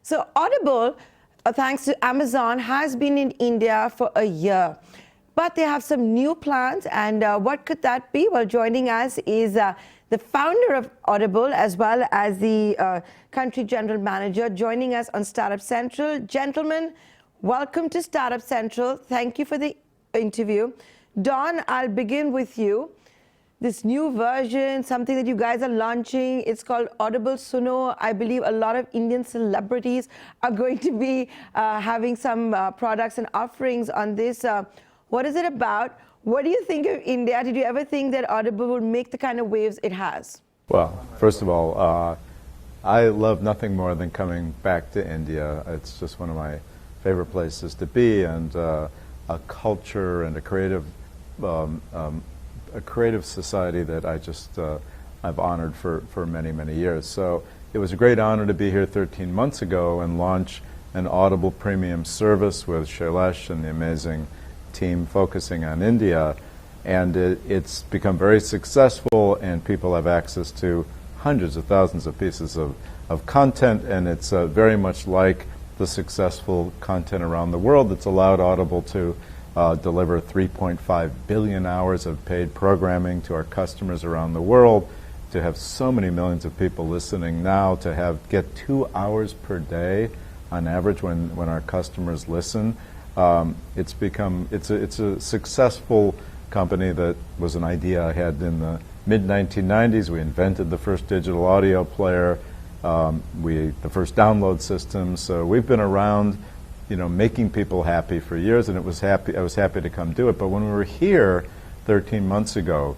So Audible, thanks to Amazon, has been in India for a year. But they have some new plans, and what could that be? Well, joining us is the founder of Audible, as well as the country general manager, joining us on Startup Central. Gentlemen, welcome to Startup Central. Thank you for the interview. Don, I'll begin with you. This new version, something that you guys are launching, it's called Audible Suno. I believe a lot of Indian celebrities are going to be having some products and offerings on this. What is it about? What do you think of India? Did you ever think that Audible would make the kind of waves it has? Well, first of all, I love nothing more than coming back to India. It's just one of my favorite places to be, and a culture and a creative society that I've honored for many, many years. So it was a great honor to be here 13 months ago and launch an Audible premium service with Shailesh and the amazing team focusing on India. And it's become very successful, and people have access to hundreds of thousands of pieces of content, and it's very much like the successful content around the world that's allowed Audible to deliver 3.5 billion hours of paid programming to our customers around the world, to have so many millions of people listening now, to get 2 hours per day on average when our customers listen. It's a successful company that was an idea I had in the mid-1990s. We invented the first digital audio player, the first download system. So we've been around, making people happy for years, and I was happy to come do it. But when we were here 13 months ago,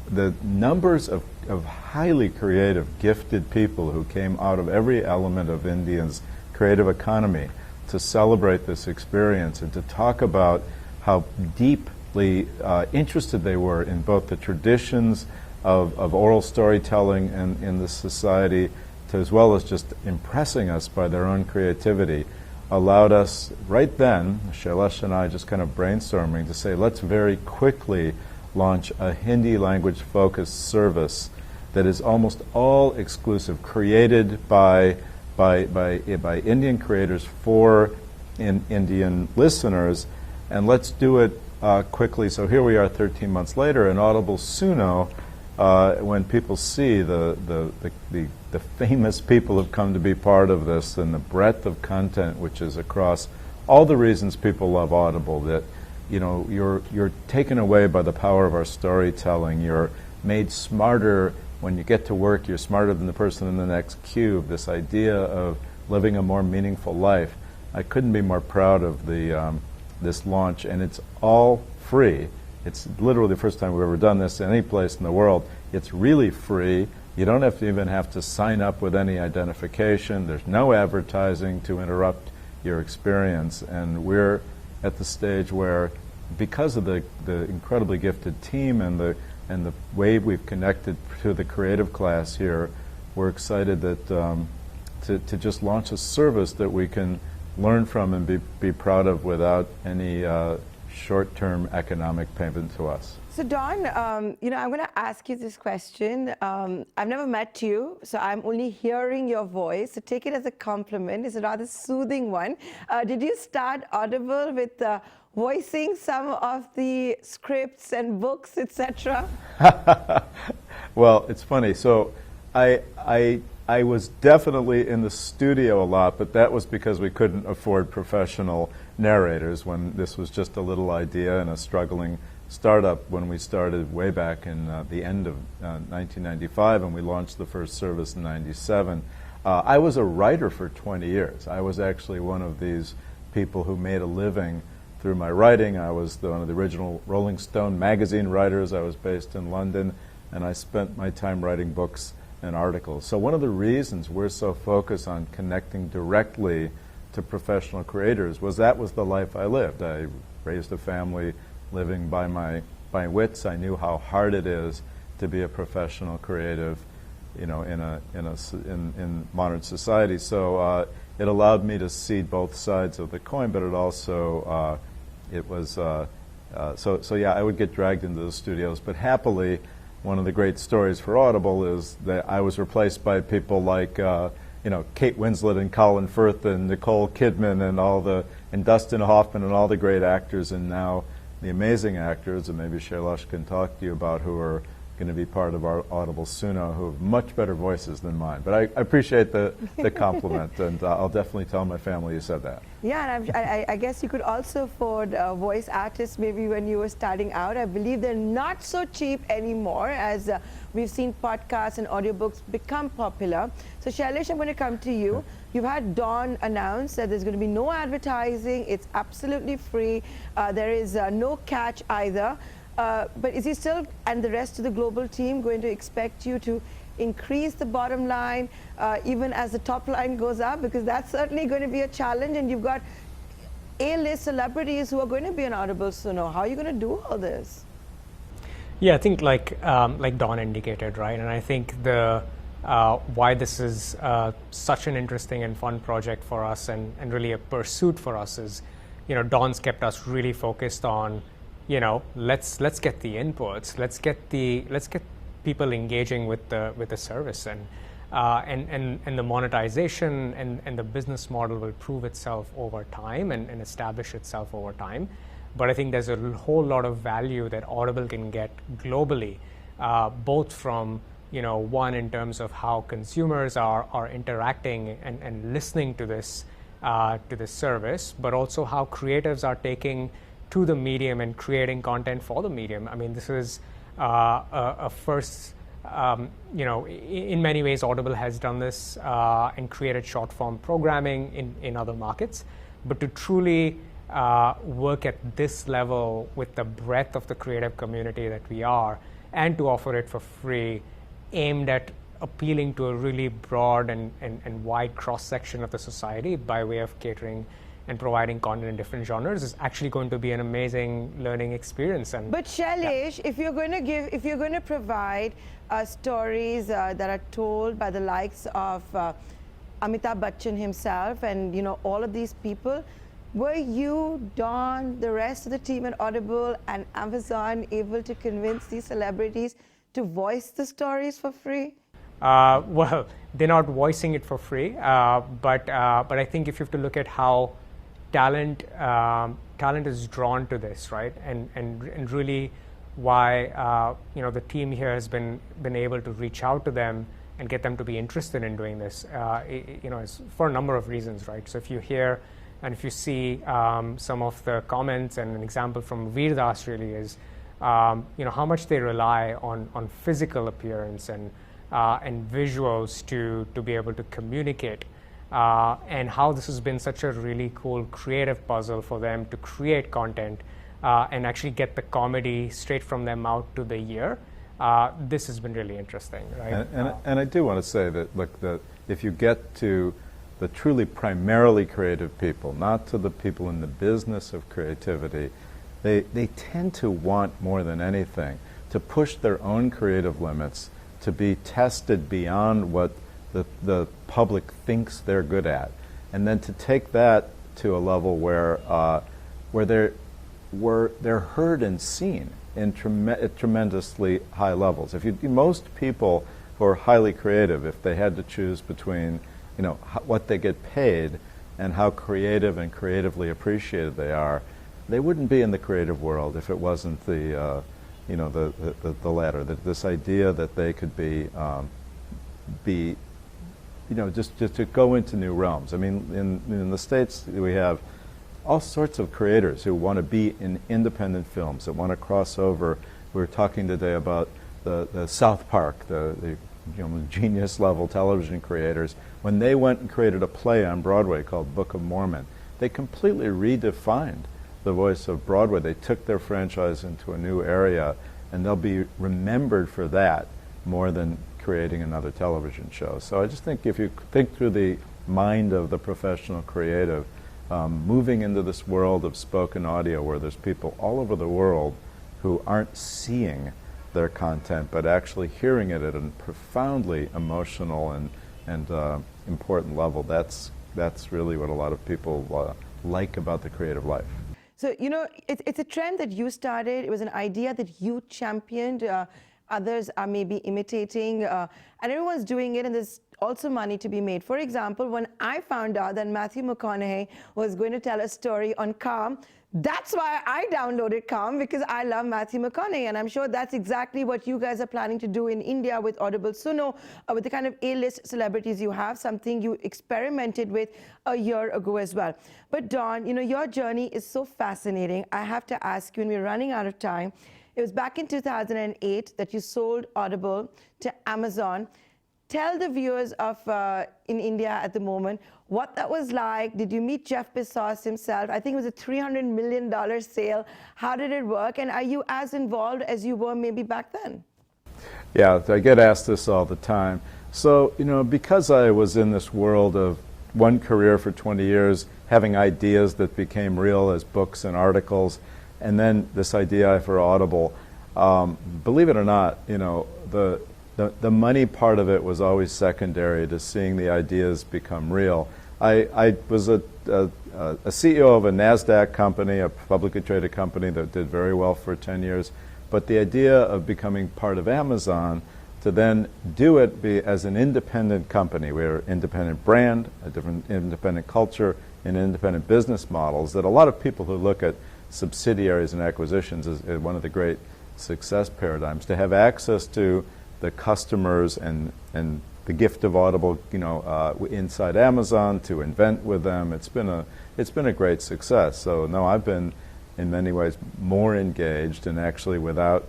the numbers of highly creative, gifted people who came out of every element of India's creative economy to celebrate this experience and to talk about how deeply interested they were in both the traditions of oral storytelling and in the society, as well as just impressing us by their own creativity, allowed us right then, Shailesh and I just kind of brainstorming, to say, let's very quickly launch a Hindi language focused service that is almost all exclusive, created by Indian creators for Indian listeners, and let's do it quickly. So here we are 13 months later, and Audible Suno, when people see the famous people who have come to be part of this, and the breadth of content which is across all the reasons people love Audible, that you're taken away by the power of our storytelling, you're made smarter when you get to work, you're smarter than the person in the next cube, this idea of living a more meaningful life. I couldn't be more proud of this launch, and it's all free. It's literally the first time we've ever done this any place in the world. It's really free. You don't even have to sign up with any identification. There's no advertising to interrupt your experience. And we're at the stage where, because of the incredibly gifted team and the way we've connected to the creative class here, we're excited that to just launch a service that we can learn from and be proud of without any short-term economic payment to us. So Don, I'm going to ask you this question. I've never met you, so I'm only hearing your voice. So take it as a compliment. It's a rather soothing one. Did you start Audible with voicing some of the scripts and books, etc.? Well, it's funny. So I was definitely in the studio a lot, but that was because we couldn't afford professional narrators when this was just a little idea and a struggling startup when we started way back in the end of 1995, and we launched the first service in 97. I was a writer for 20 years. I was actually one of these people who made a living through my writing. I was one of the original Rolling Stone magazine writers. I was based in London, and I spent my time writing books and articles. So one of the reasons we're so focused on connecting directly to professional creators was that was the life I lived. I raised a family living by my wits. I knew how hard it is to be a professional creative, in modern society. So it allowed me to see both sides of the coin, but it also so yeah, I would get dragged into the studios, but happily, one of the great stories for Audible is that I was replaced by people like Kate Winslet and Colin Firth and Nicole Kidman and Dustin Hoffman and all the great actors, and now the amazing actors, and maybe Shailesh can talk to you about, who are going to be part of our Audible Suno, who have much better voices than mine. But I appreciate the compliment, and I'll definitely tell my family you said that. Yeah, and I guess you could also afford voice artists maybe when you were starting out. I believe they're not so cheap anymore, as we've seen podcasts and audiobooks become popular. So Shailesh, I'm going to come to you. You've had Dawn announce that there's going to be no advertising. It's absolutely free. There is no catch either. But is he still, and the rest of the global team, going to expect you to increase the bottom line even as the top line goes up? Because that's certainly going to be a challenge, and you've got A-list celebrities who are going to be on Audible Suno. How are you going to do all this? Yeah, I think like Dawn indicated, right? And I think the why this is such an interesting and fun project for us, and really a pursuit for us, is, Dawn's kept us really focused on, let's get the inputs, let's get people engaging with the service, and the monetization and the business model will prove itself over time and establish itself over time. But I think there's a whole lot of value that Audible can get globally, both from one, in terms of how consumers are interacting and listening to this service, but also how creatives are taking to the medium and creating content for the medium. I mean, this is a first. In many ways, Audible has done this and created short-form programming in other markets, but to truly work at this level with the breadth of the creative community that we are, and to offer it for free, aimed at appealing to a really broad and wide cross-section of the society by way of catering and providing content in different genres, is actually going to be an amazing learning experience. But Shailesh, if you're going to provide stories that are told by the likes of Amitabh Bachchan himself and all of these people, were you, Dawn, the rest of the team at Audible and Amazon able to convince these celebrities to voice the stories for free? Well, they're not voicing it for free, but I think if you have to look at how talent is drawn to this, right, and really why the team here has been able to reach out to them and get them to be interested in doing this, is for a number of reasons, right? So if you hear and if you see some of the comments, and an example from Veerdas really is, how much they rely on physical appearance and visuals to be able to communicate, and how this has been such a really cool creative puzzle for them to create content and actually get the comedy straight from their mouth to the ear. This has been really interesting, right? And I do want to say that, look, that if you get to the truly primarily creative people, not to the people in the business of creativity, they tend to want, more than anything, to push their own creative limits, to be tested beyond what the public thinks they're good at, and then to take that to a level where they're heard and seen at tremendously high levels. Most people who are highly creative, if they had to choose between what they get paid and how creative and creatively appreciated they are, they wouldn't be in the creative world if it wasn't the latter. This idea that they could just to go into new realms. I mean, in the States, we have all sorts of creators who want to be in independent films, that want to cross over. We were talking today about the South Park, the genius level television creators. When they went and created a play on Broadway called Book of Mormon, they completely redefined the voice of Broadway. They took their franchise into a new area, and they'll be remembered for that more than creating another television show. So I just think if you think through the mind of the professional creative, moving into this world of spoken audio where there's people all over the world who aren't seeing their content but actually hearing it at a profoundly emotional and important level, that's really what a lot of people like about the creative life. So, it's a trend that you started. It was an idea that you championed. Others are maybe imitating, and everyone's doing it, and there's also money to be made. For example, when I found out that Matthew McConaughey was going to tell a story on Calm, that's why I downloaded Calm, because I love Matthew McConaughey, and I'm sure that's exactly what you guys are planning to do in India with Audible Suno, with the kind of A-list celebrities you have, something you experimented with a year ago as well. But Don, you know, your journey is so fascinating. I have to ask you, and we're running out of time, it was back in 2008 that you sold Audible to Amazon. Tell the viewers of in India at the moment what that was like. Did you meet Jeff Bezos himself? I think it was a $300 million sale. How did it work? And are you as involved as you were maybe back then? Yeah, I get asked this all the time. So, you know, because I was in this world of one career for 20 years, having ideas that became real as books and articles, and then this idea for Audible, believe it or not, you know, the money part of it was always secondary to seeing the ideas become real. I was a CEO of a NASDAQ company, a publicly traded company that did very well for 10 years. But the idea of becoming part of Amazon, to then do it as an independent company, we're an independent brand, a different independent culture, and independent business models, that a lot of people who look at subsidiaries and acquisitions is one of the great success paradigms. To have access to the customers and the gift of Audible, you know, inside Amazon, to invent with them, it's been a great success. So no, I've been in many ways more engaged, and actually without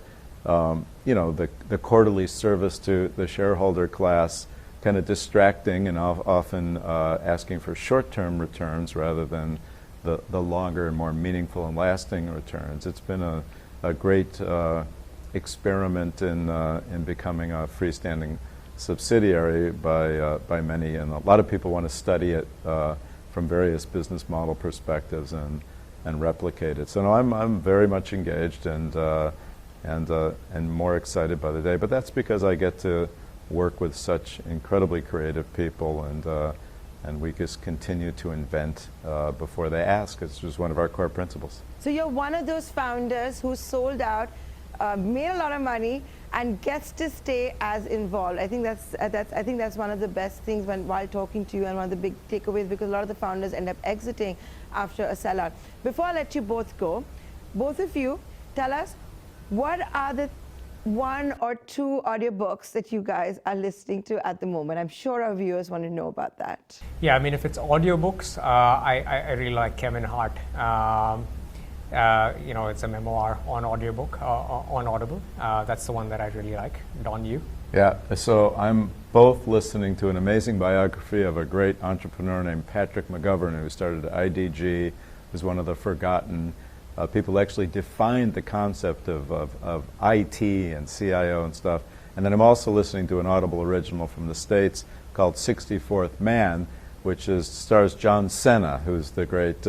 you know, the quarterly service to the shareholder class kind of distracting and often asking for short-term returns rather than the longer and more meaningful and lasting returns. It's been a great experiment in becoming a freestanding subsidiary by many, and a lot of people want to study it from various business model perspectives and replicate it. So no, I'm very much engaged and more excited by the day. But that's because I get to work with such incredibly creative people, and we just continue to invent before they ask. It's just one of our core principles. So you're one of those founders who sold out, made a lot of money, and gets to stay as involved. I think that's one of the best things while talking to you, and one of the big takeaways, because a lot of the founders end up exiting after a sellout. Before I let you both go, both of you tell us, what are the 1 or 2 audiobooks that you guys are listening to at the moment? I'm sure our viewers want to know about that. Yeah, I mean, if it's audiobooks, I really like Kevin Hart. You know, it's a memoir on audiobook, on Audible. That's the one that I really like. Don, you? Yeah, so I'm both listening to an amazing biography of a great entrepreneur named Patrick McGovern, who started IDG, who's one of the forgotten people who actually defined the concept of IT and CIO and stuff. And then I'm also listening to an Audible original from the States called 64th Man, which stars John Cena, who's the great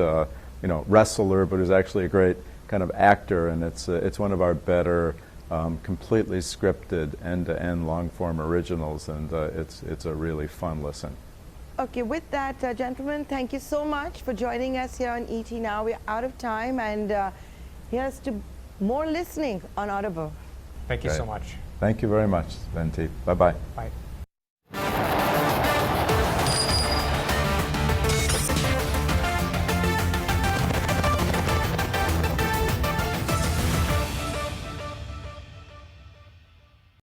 you know, wrestler, but who's actually a great kind of actor, and it's one of our better completely scripted end-to-end long-form originals, and it's a really fun listen. Okay, with that, gentlemen, thank you so much for joining us here on ET Now. We're out of time, and here's to more listening on Audible. Thank you so much. Thank you very much, Venti. Bye-bye. Bye.